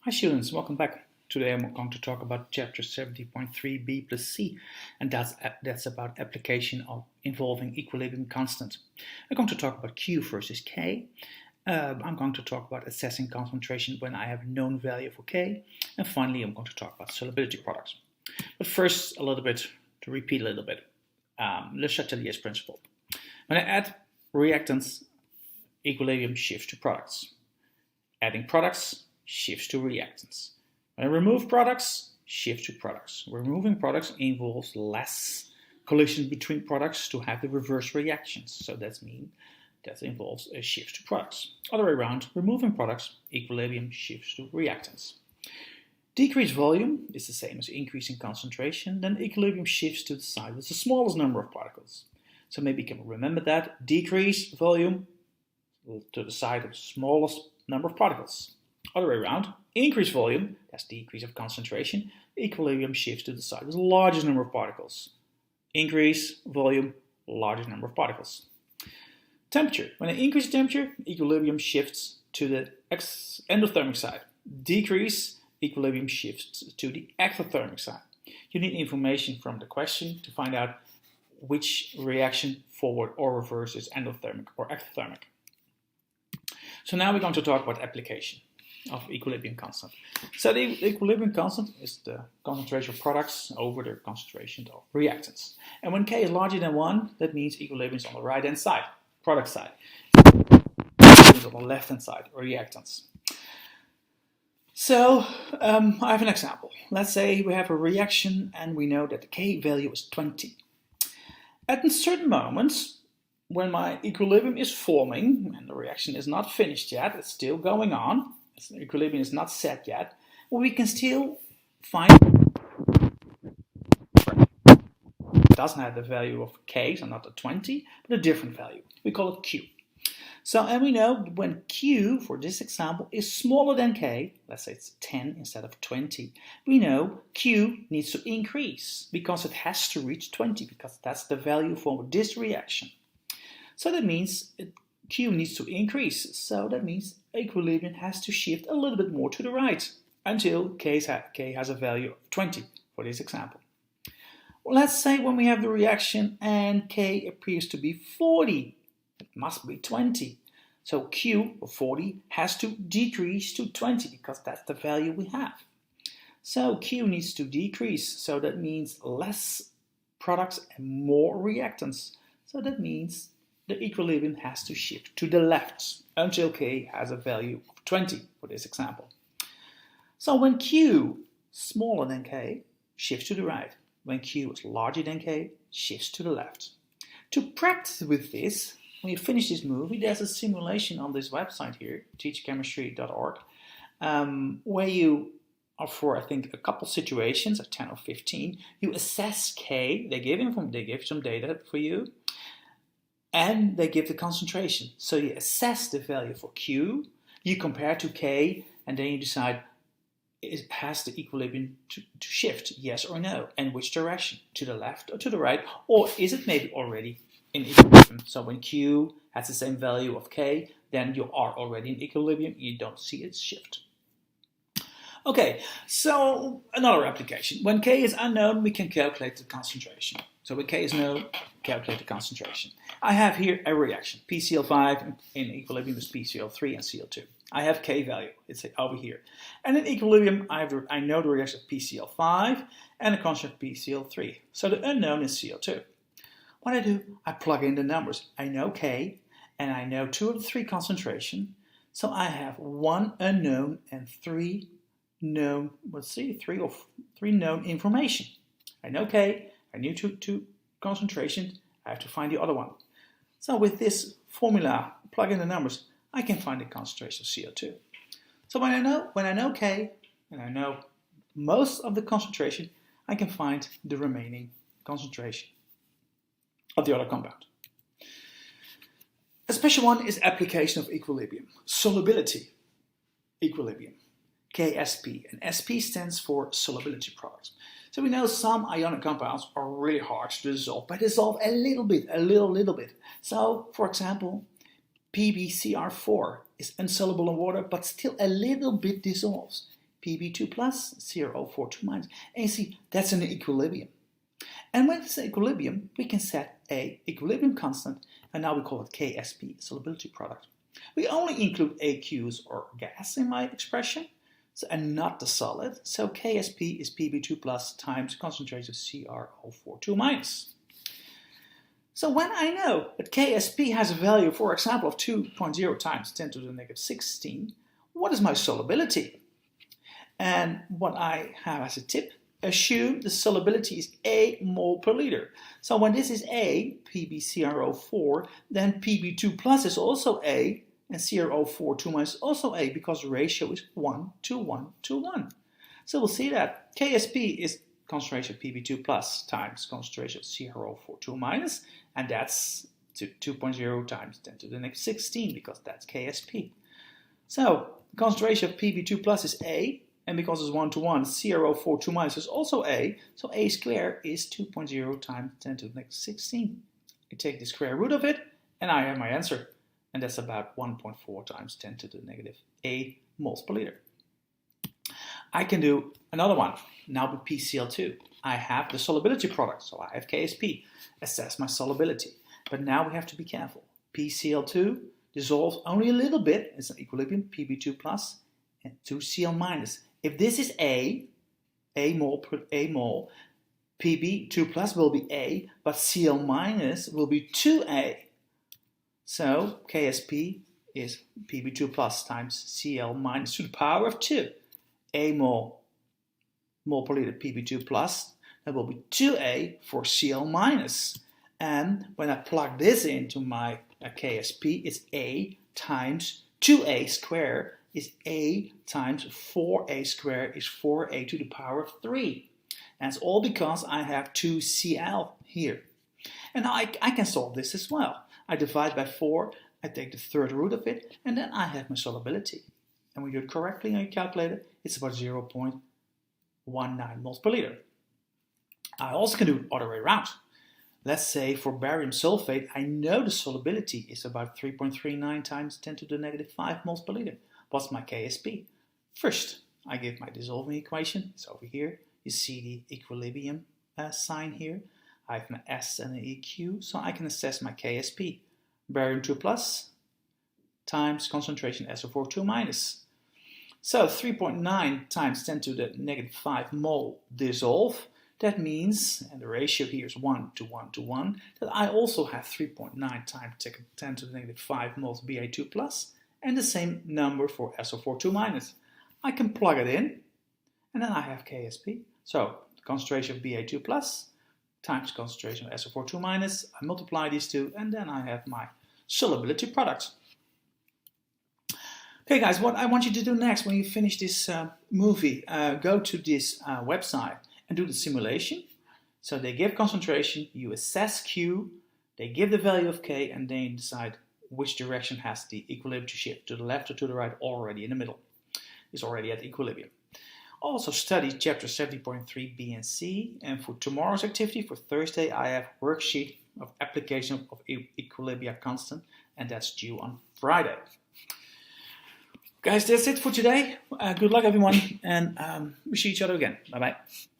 Hi students, welcome back. Today I'm going to talk about chapter 70.3b plus C, and that's about application of involving equilibrium constant. I'm going to talk about Q versus K. I'm going to talk about assessing concentration when I have a known value for K, and finally I'm going to talk about solubility products. But first, to repeat a little bit, Le Chatelier's principle. When I add reactants, equilibrium shifts to products. Adding products shifts to reactants. When I remove products, shift to products. Removing products involves less collisions between products to have the reverse reactions. So that involves a shift to products. Other way around, removing products, equilibrium shifts to reactants. Decreased volume is the same as increasing concentration, then equilibrium shifts to the side with the smallest number of particles. So maybe you can remember that. Decreased volume to the side of the smallest number of particles. Other way around, increased volume, that's decrease of concentration, equilibrium shifts to the side with the largest number of particles. Increase volume, largest number of particles. Temperature, when I increase temperature, equilibrium shifts to the endothermic side. Decrease, equilibrium shifts to the exothermic side. You need information from the question to find out which reaction, forward or reverse, is endothermic or exothermic. So now we're going to talk about application of equilibrium constant. So the equilibrium constant is the concentration of products over the concentration of reactants. And when K is larger than 1, that means equilibrium is on the right hand side, product side. Is on the left hand side, reactants. So I have an example. Let's say we have a reaction and we know that the K value is 20. At certain moments, when my equilibrium is forming, and the reaction is not finished yet, it's still going on, the equilibrium is not set yet, well, we can still find it doesn't have the value of K, so not the 20, but a different value. We call it Q. So, and we know when Q, for this example, is smaller than K, let's say it's 10 instead of 20, we know Q needs to increase because it has to reach 20, because that's the value for this reaction. So that means Q needs to increase. So that means equilibrium has to shift a little bit more to the right until K has a value of 20 for this example. Well, let's say when we have the reaction and K appears to be 40, it must be 20. So Q, or 40, has to decrease to 20 because that's the value we have. So Q needs to decrease. So that means less products and more reactants. So that means the equilibrium has to shift to the left until K has a value of 20 for this example. So when Q smaller than K, shifts to the right. When Q is larger than K, shifts to the left. To practice with this, when you finish this movie, there's a simulation on this website here, teachchemistry.org, where you are for, I think, a couple situations, 10 or 15, you assess K, they give some data for you, and they give the concentration. So you assess the value for Q, you compare to K, and then you decide, has the equilibrium to shift, yes or no, and which direction, to the left or to the right, or is it maybe already in equilibrium? So when Q has the same value of K, then you are already in equilibrium, you don't see it shift. Okay, so another application. When K is unknown, we can calculate the concentration. So when K is known, calculate the concentration. I have here a reaction, PCl5 in equilibrium with PCl3 and Cl2. I have K value, it's over here. And in equilibrium, I know the reaction of PCl5 and the concentration of PCl3. So the unknown is Cl2. What I do, I plug in the numbers. I know K, and I know 2 of the 3 concentration. So I have 1 unknown and 3 known, three known information. I know K, I knew two concentrations, I have to find the other one. So with this formula, plug in the numbers, I can find the concentration of CO2. So when I know K, and I know most of the concentration, I can find the remaining concentration of the other compound. A special one is application of equilibrium. Solubility, equilibrium, KSP, and SP stands for solubility products. So we know some ionic compounds are really hard to dissolve, but dissolve a little bit. So, for example, PbCr4 is insoluble in water, but still a little bit dissolves. Pb2 plus, CrO42 minus. And you see, that's an equilibrium. And when it's an equilibrium, we can set a equilibrium constant, and now we call it KSP, solubility product. We only include aqueous or gas in my expression, and not the solid. So KSP is Pb2 plus times concentration of CrO42 minus. So when I know that KSP has a value, for example, of 2.0 times 10 to the negative 16, what is my solubility? And what I have as a tip, assume the solubility is A mole per liter. So when this is A, PbCrO4, then Pb2 plus is also A, and CrO42 minus is also A, because the ratio is 1 to 1 to 1. So we'll see that KSP is concentration of Pb2 plus times concentration of CrO42 minus, and that's 2.0 times 10 to the negative 16, because that's KSP. So the concentration of Pb2 plus is A, and because it's 1 to 1, CrO42 minus is also A, so A squared is 2.0 times 10 to the negative 16. I take the square root of it, and I have my answer. And that's about 1.4 times 10 to the negative 8 moles per liter. I can do another one. Now with PCl2, I have the solubility product, so I have KSP. Assess my solubility. But now we have to be careful. PCl2 dissolves only a little bit. It's an equilibrium, Pb2 plus and 2Cl minus. If this is A mole per A mole, Pb2 plus will be A, but Cl minus will be 2A. So KSP is Pb2 plus times Cl minus to the power of 2. A mole per liter Pb2 plus, that will be 2A for Cl minus. And when I plug this into my KSP, it's A times 2A squared is A times 4A squared is 4A to the power of 3. And it's all because I have 2Cl here. And now I can solve this as well. I divide by 4, I take the third root of it, and then I have my solubility. And when you do it correctly on your calculator, it's about 0.19 moles per liter. I also can do it the other way around. Let's say for barium sulfate, I know the solubility is about 3.39 times 10 to the negative 5 moles per liter. What's my KSP? First, I give my dissolving equation. It's over here. You see the equilibrium sign here. I have an S and an EQ, so I can assess my KSP. Barium 2 plus times concentration SO42 minus. So 3.9 times 10 to the negative 5 mole dissolve. That means, and the ratio here is 1 to 1 to 1, that I also have 3.9 times 10 to the negative 5 moles Ba2 plus, and the same number for SO42 minus. I can plug it in, and then I have KSP. So the concentration of Ba2 plus times concentration of SO42 minus, I multiply these two, and then I have my solubility product. Okay guys, what I want you to do next when you finish this movie, go to this website and do the simulation. So they give concentration, you assess Q, they give the value of K, and then you decide which direction has the equilibrium to shift, to the left or to the right, already in the middle. It's already at equilibrium. Also study chapter 70.3 B and C, and for tomorrow's activity, for Thursday, I have worksheet of application of equilibria constant, and that's due on Friday. Guys, that's it for today. Good luck everyone, and we see each other again. Bye bye.